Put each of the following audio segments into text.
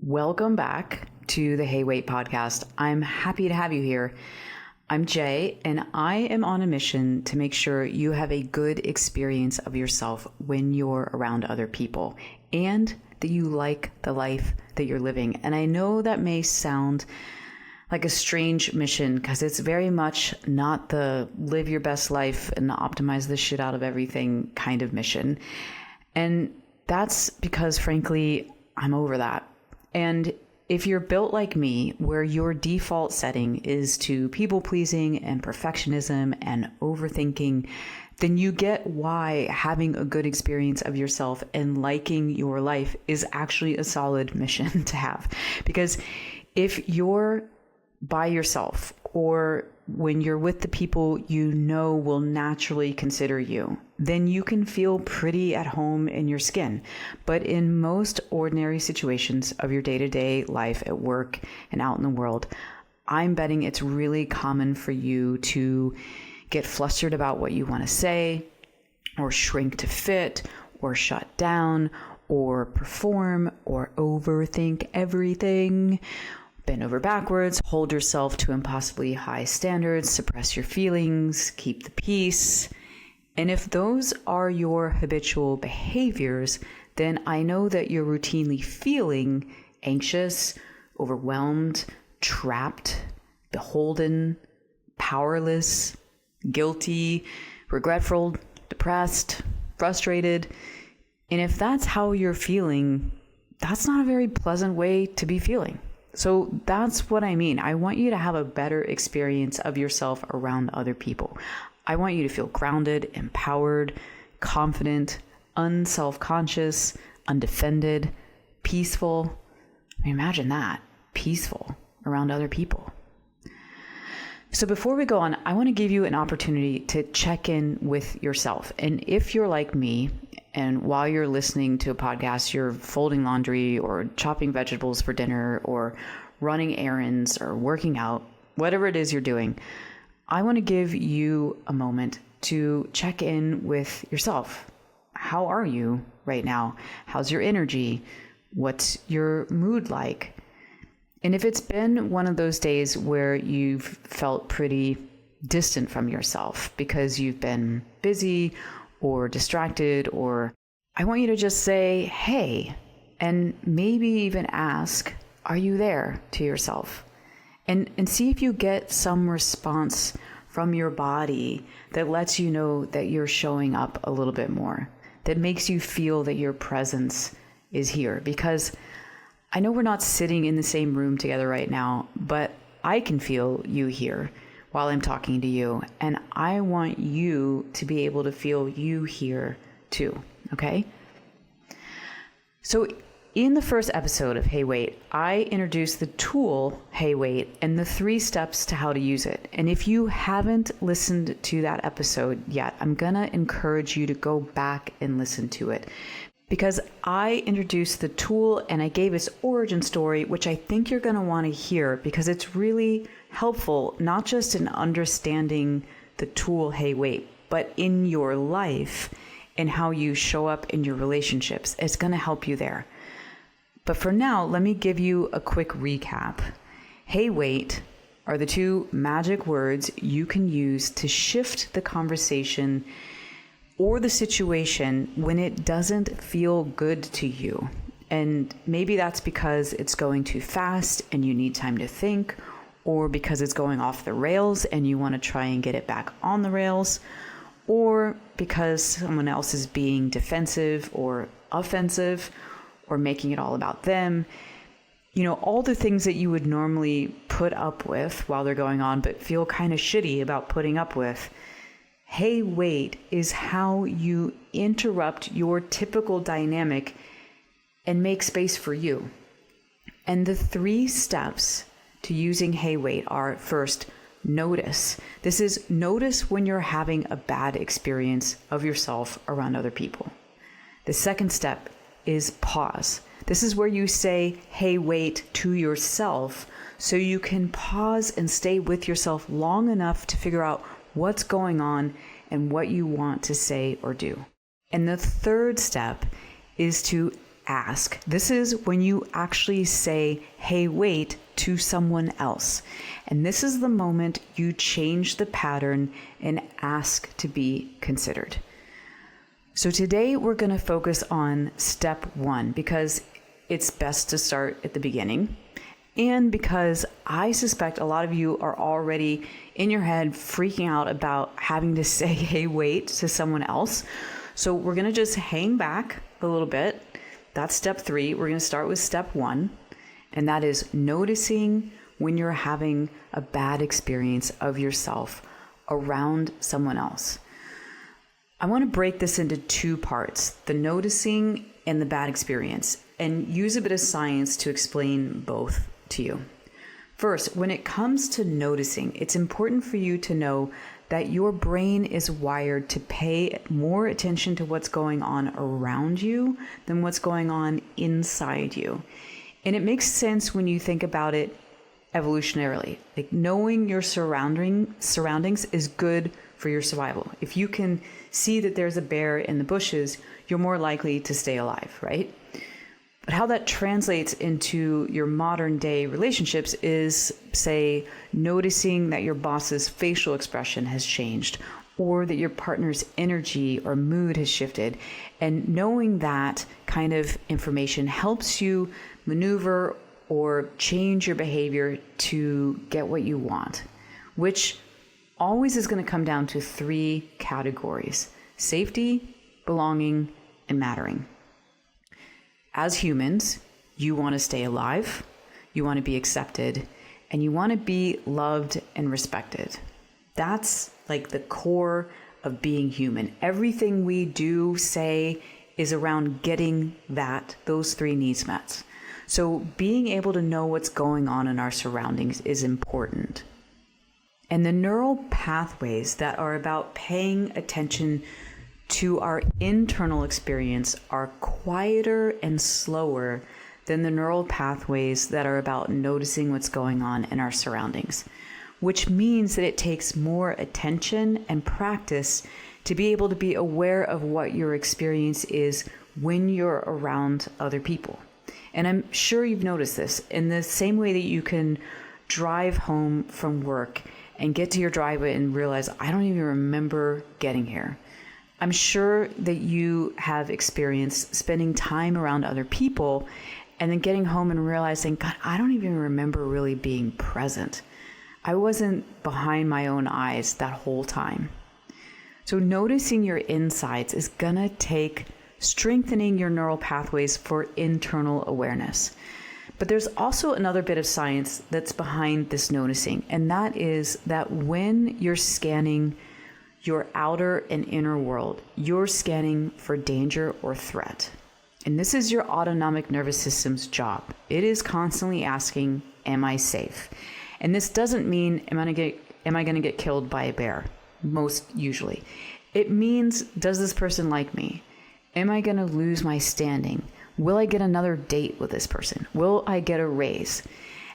Welcome back to the Hey Wait podcast. I'm happy to have you here. I'm Jay, and I am on a mission to make sure you have a good experience of yourself when you're around other people and that you like the life that you're living. And I know that may sound like a strange mission because it's very much not the live your best life and optimize the shit out of everything kind of mission. And that's because, frankly, I'm over that. And if you're built like me, where your default setting is to people pleasing and perfectionism and overthinking, then you get why having a good experience of yourself and liking your life is actually a solid mission to have. Because if you're by yourself or when you're with the people you know will naturally consider you, then you can feel pretty at home in your skin. But in most ordinary situations of your day-to-day life at work and out in the world, I'm betting it's really common for you to get flustered about what you want to say, or shrink to fit, or shut down, or perform, or overthink everything. Bend over backwards, hold yourself to impossibly high standards, suppress your feelings, keep the peace. And if those are your habitual behaviors, then I know that you're routinely feeling anxious, overwhelmed, trapped, beholden, powerless, guilty, regretful, depressed, frustrated. And if that's how you're feeling, that's not a very pleasant way to be feeling. So that's what I mean. I want you to have a better experience of yourself around other people. I want you to feel grounded, empowered, confident, unself-conscious, undefended, peaceful. I mean, imagine that, peaceful around other people. So before we go on, I want to give you an opportunity to check in with yourself. And if you're like me, and while you're listening to a podcast, you're folding laundry or chopping vegetables for dinner or running errands or working out, whatever it is you're doing, I want to give you a moment to check in with yourself. How are you right now? How's your energy? What's your mood like? And if it's been one of those days where you've felt pretty distant from yourself because you've been busy or distracted, or I want you to just say, hey, and maybe even ask, are you there to yourself? And see if you get some response from your body that lets you know that you're showing up a little bit more, that makes you feel that your presence is here. Because I know we're not sitting in the same room together right now, but I can feel you here while I'm talking to you. And I want you to be able to feel you here too, okay? So in the first episode of Hey Wait, I introduced the tool Hey Wait and the 3 steps to how to use it. And if you haven't listened to that episode yet, I'm gonna encourage you to go back and listen to it, because I introduced the tool and I gave its origin story, which I think you're going to want to hear because it's really helpful, not just in understanding the tool, Hey Wait, but in your life and how you show up in your relationships. It's going to help you there. But for now, let me give you a quick recap. Hey Wait are the 2 magic words you can use to shift the conversation or the situation when it doesn't feel good to you. And maybe that's because it's going too fast and you need time to think, or because it's going off the rails and you want to try and get it back on the rails, or because someone else is being defensive or offensive or making it all about them. You know, all the things that you would normally put up with while they're going on, but feel kind of shitty about putting up with. Hey Wait is how you interrupt your typical dynamic and make space for you. And the 3 steps to using Hey Wait are: first, notice. This is notice when you're having a bad experience of yourself around other people. The second step is pause. This is where you say Hey Wait to yourself so you can pause and stay with yourself long enough to figure out what's going on and what you want to say or do. And the third step is to ask. This is when you actually say, hey, wait, to someone else. And this is the moment you change the pattern and ask to be considered. So today we're going to focus on step 1 because it's best to start at the beginning. And because I suspect a lot of you are already in your head freaking out about having to say, hey, wait, to someone else. So we're going to just hang back a little bit. That's step 3. We're going to start with step 1. And that is noticing when you're having a bad experience of yourself around someone else. I want to break this into 2 parts, the noticing and the bad experience, and use a bit of science to explain both to you. First, when it comes to noticing, it's important for you to know that your brain is wired to pay more attention to what's going on around you than what's going on inside you. And it makes sense when you think about it evolutionarily. Like knowing your surroundings is good for your survival. If you can see that there's a bear in the bushes, you're more likely to stay alive, right? But how that translates into your modern day relationships is, say, noticing that your boss's facial expression has changed or that your partner's energy or mood has shifted. And knowing that kind of information helps you maneuver or change your behavior to get what you want, which always is going to come down to 3 categories: safety, belonging, and mattering. As humans, you want to stay alive, you want to be accepted, and you want to be loved and respected. That's like the core of being human. Everything we do, say, is around getting those 3 needs met. So being able to know what's going on in our surroundings is important. And the neural pathways that are about paying attention to our internal experience are quieter and slower than the neural pathways that are about noticing what's going on in our surroundings, which means that it takes more attention and practice to be able to be aware of what your experience is when you're around other people. And I'm sure you've noticed this in the same way that you can drive home from work and get to your driveway and realize, I don't even remember getting here. I'm sure that you have experienced spending time around other people and then getting home and realizing, God, I don't even remember really being present. I wasn't behind my own eyes that whole time. So noticing your insides is going to take strengthening your neural pathways for internal awareness. But there's also another bit of science that's behind this noticing, and that is that when you're scanning your outer and inner world, you're scanning for danger or threat. And this is your autonomic nervous system's job. It is constantly asking, am I safe? And this doesn't mean, am I going to get killed by a bear? Most usually. It means, does this person like me? Am I going to lose my standing? Will I get another date with this person? Will I get a raise?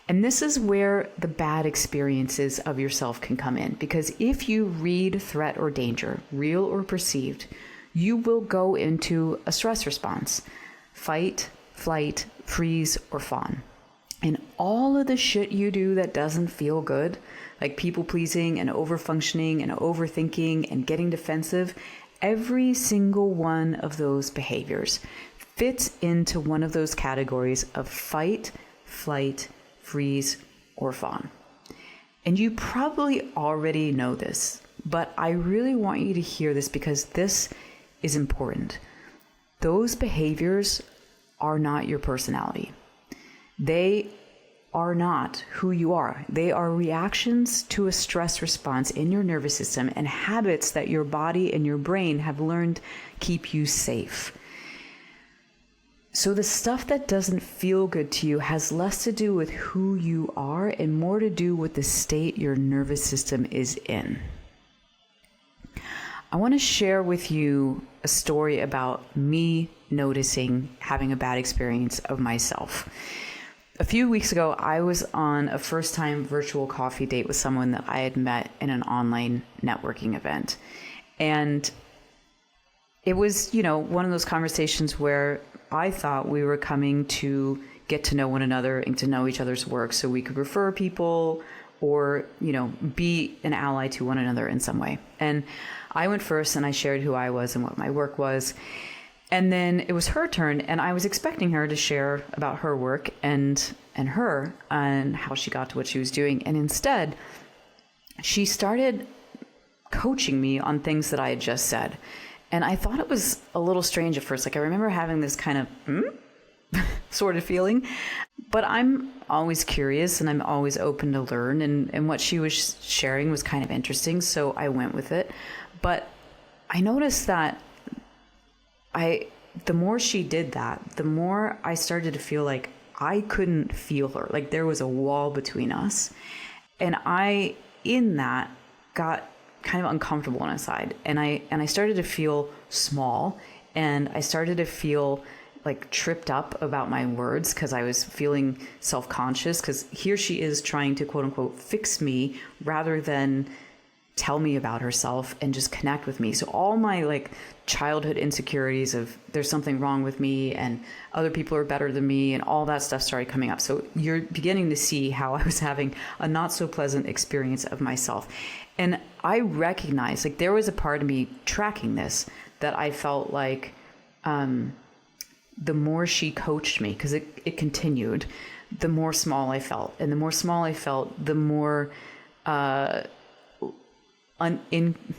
And this is where the bad experiences of yourself can come in, because if you read threat or danger, real or perceived, you will go into a stress response: fight, flight, freeze, or fawn. And all of the shit you do that doesn't feel good, like people pleasing and overfunctioning and overthinking and getting defensive, every single one of those behaviors fits into one of those categories of fight, flight, freeze, or fawn. And you probably already know this, but I really want you to hear this because this is important. Those behaviors are not your personality. They are not who you are. They are reactions to a stress response in your nervous system and habits that your body and your brain have learned keep you safe. So the stuff that doesn't feel good to you has less to do with who you are and more to do with the state your nervous system is in. I want to share with you a story about me noticing having a bad experience of myself. A few weeks ago, I was on a first-time virtual coffee date with someone that I had met in an online networking event. And it was, one of those conversations where I thought we were coming to get to know one another and to know each other's work so we could refer people or, be an ally to one another in some way. And I went first and I shared who I was and what my work was. And then it was her turn, and I was expecting her to share about her work and her and how she got to what she was doing. And instead, she started coaching me on things that I had just said. And I thought it was a little strange at first. Like, I remember having this kind of sort of feeling, but I'm always curious and I'm always open to learn. And what she was sharing was kind of interesting, so I went with it. But I noticed that the more she did that, the more I started to feel like I couldn't feel her. Like there was a wall between us. And I, in that, got kind of uncomfortable on a side. And I started to feel small, and I started to feel like tripped up about my words because I was feeling self-conscious, because here she is trying to quote unquote fix me rather than tell me about herself and just connect with me. So all my like childhood insecurities of there's something wrong with me and other people are better than me and all that stuff started coming up. So you're beginning to see how I was having a not so pleasant experience of myself. And I recognized, like, there was a part of me tracking this that I felt like the more she coached me, because it continued, the more small I felt. And the more small I felt, the more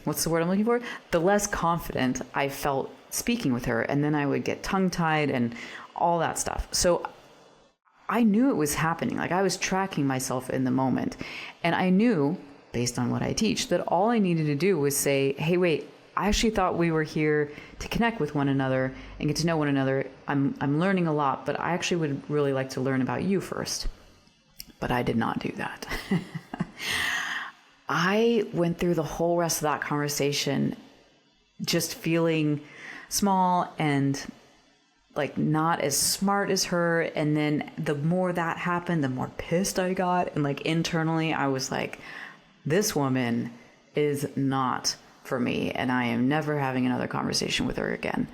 what's the word I'm looking for? The less confident I felt speaking with her. And then I would get tongue-tied and all that stuff. So I knew it was happening. Like, I was tracking myself in the moment. And I knew, based on what I teach, that all I needed to do was say, hey, wait, I actually thought we were here to connect with one another and get to know one another. I'm learning a lot, but I actually would really like to learn about you first. But I did not do that. I went through the whole rest of that conversation just feeling small and like not as smart as her. And then the more that happened, the more pissed I got. And like internally, I was like, this woman is not for me, and I am never having another conversation with her again.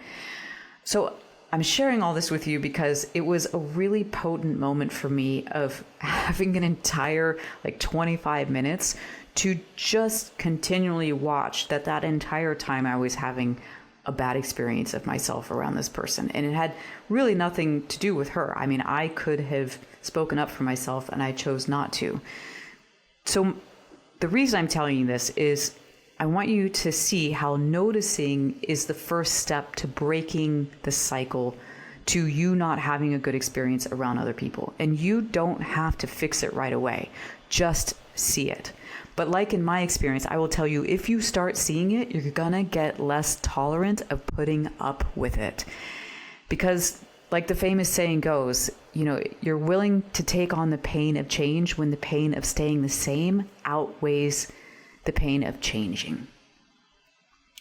So I'm sharing all this with you because it was a really potent moment for me of having an entire like 25 minutes to just continually watch that entire time I was having a bad experience of myself around this person. And it had really nothing to do with her. I mean, I could have spoken up for myself and I chose not to. So the reason I'm telling you this is I want you to see how noticing is the first step to breaking the cycle to you not having a good experience around other people. And you don't have to fix it right away. Just see it. But like in my experience, I will tell you, if you start seeing it, you're gonna get less tolerant of putting up with it. Because like the famous saying goes, you're willing to take on the pain of change when the pain of staying the same outweighs the pain of changing.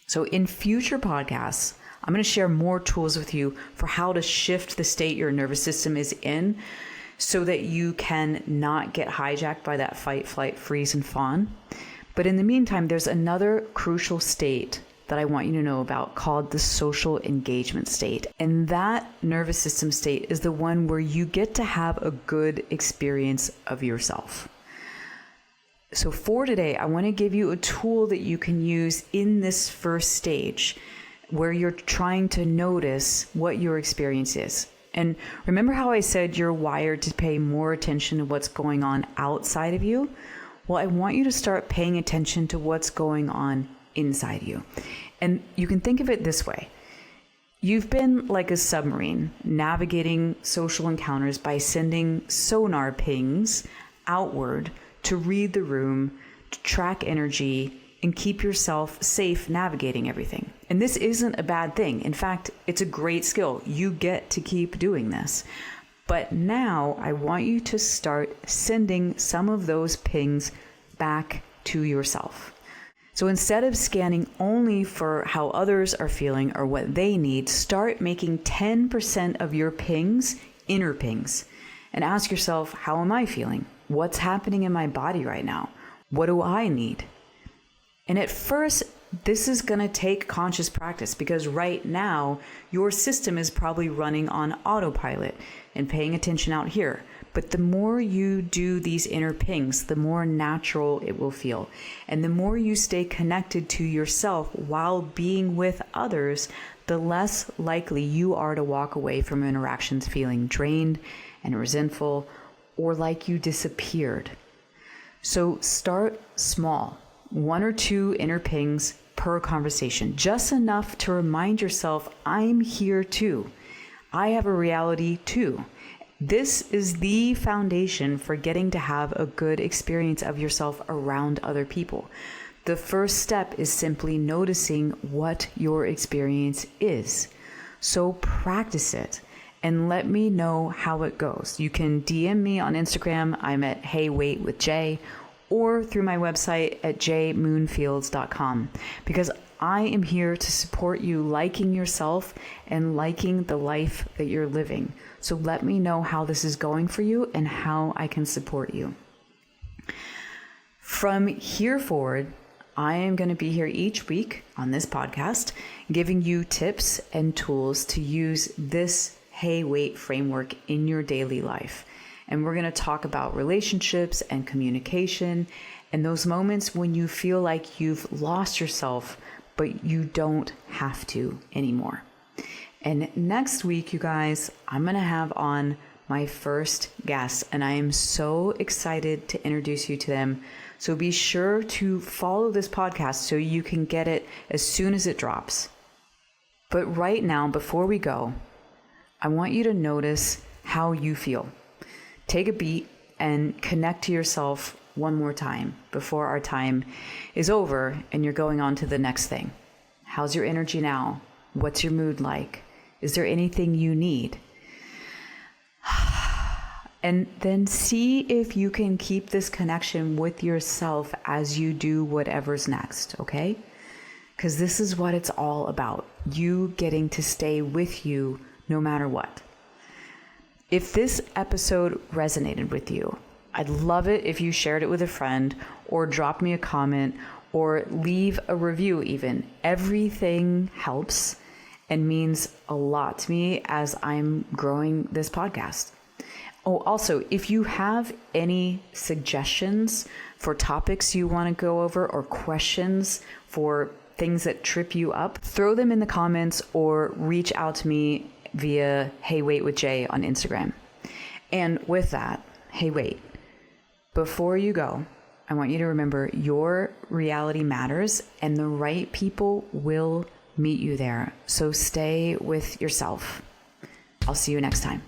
So in future podcasts, I'm going to share more tools with you for how to shift the state your nervous system is in so that you can not get hijacked by that fight, flight, freeze, and fawn. But in the meantime, there's another crucial state that I want you to know about called the social engagement state. And that nervous system state is the one where you get to have a good experience of yourself. So for today, I want to give you a tool that you can use in this first stage where you're trying to notice what your experience is. And remember how I said you're wired to pay more attention to what's going on outside of you? Well, I want you to start paying attention to what's going on inside you. And you can think of it this way. You've been like a submarine navigating social encounters by sending sonar pings outward to read the room, to track energy, and keep yourself safe navigating everything. And this isn't a bad thing. In fact, it's a great skill. You get to keep doing this. But now I want you to start sending some of those pings back to yourself. So instead of scanning only for how others are feeling or what they need, start making 10% of your pings inner pings and ask yourself, how am I feeling? What's happening in my body right now? What do I need? And at first, this is going to take conscious practice, because right now your system is probably running on autopilot and paying attention out here. But the more you do these inner pings, the more natural it will feel. And the more you stay connected to yourself while being with others, the less likely you are to walk away from interactions feeling drained and resentful, or like you disappeared. So start small, 1 or 2 inner pings per conversation, just enough to remind yourself, I'm here too. I have a reality too. This is the foundation for getting to have a good experience of yourself around other people. The first step is simply noticing what your experience is. So practice it and let me know how it goes. You can DM me on Instagram. I'm at HeyWaitWithJ, or through my website at jmoonfields.com, because I am here to support you liking yourself and liking the life that you're living. So let me know how this is going for you and how I can support you. From here forward, I am going to be here each week on this podcast, giving you tips and tools to use this Hey Wait framework in your daily life. And we're going to talk about relationships and communication and those moments when you feel like you've lost yourself, but you don't have to anymore. And next week, you guys, I'm going to have on my first guest, and I am so excited to introduce you to them. So be sure to follow this podcast so you can get it as soon as it drops. But right now, before we go, I want you to notice how you feel. Take a beat and connect to yourself one more time before our time is over and you're going on to the next thing. How's your energy now? What's your mood like? Is there anything you need? And then see if you can keep this connection with yourself as you do whatever's next, okay? Because this is what it's all about. You getting to stay with you no matter what. If this episode resonated with you, I'd love it if you shared it with a friend, or drop me a comment, or leave a review even. Everything helps and means a lot to me as I'm growing this podcast. Oh, also, if you have any suggestions for topics you want to go over, or questions for things that trip you up, throw them in the comments or reach out to me via Hey Wait with Jay on Instagram. And with that, hey wait, before you go, I want you to remember your reality matters and the right people will meet you there. So stay with yourself. I'll see you next time.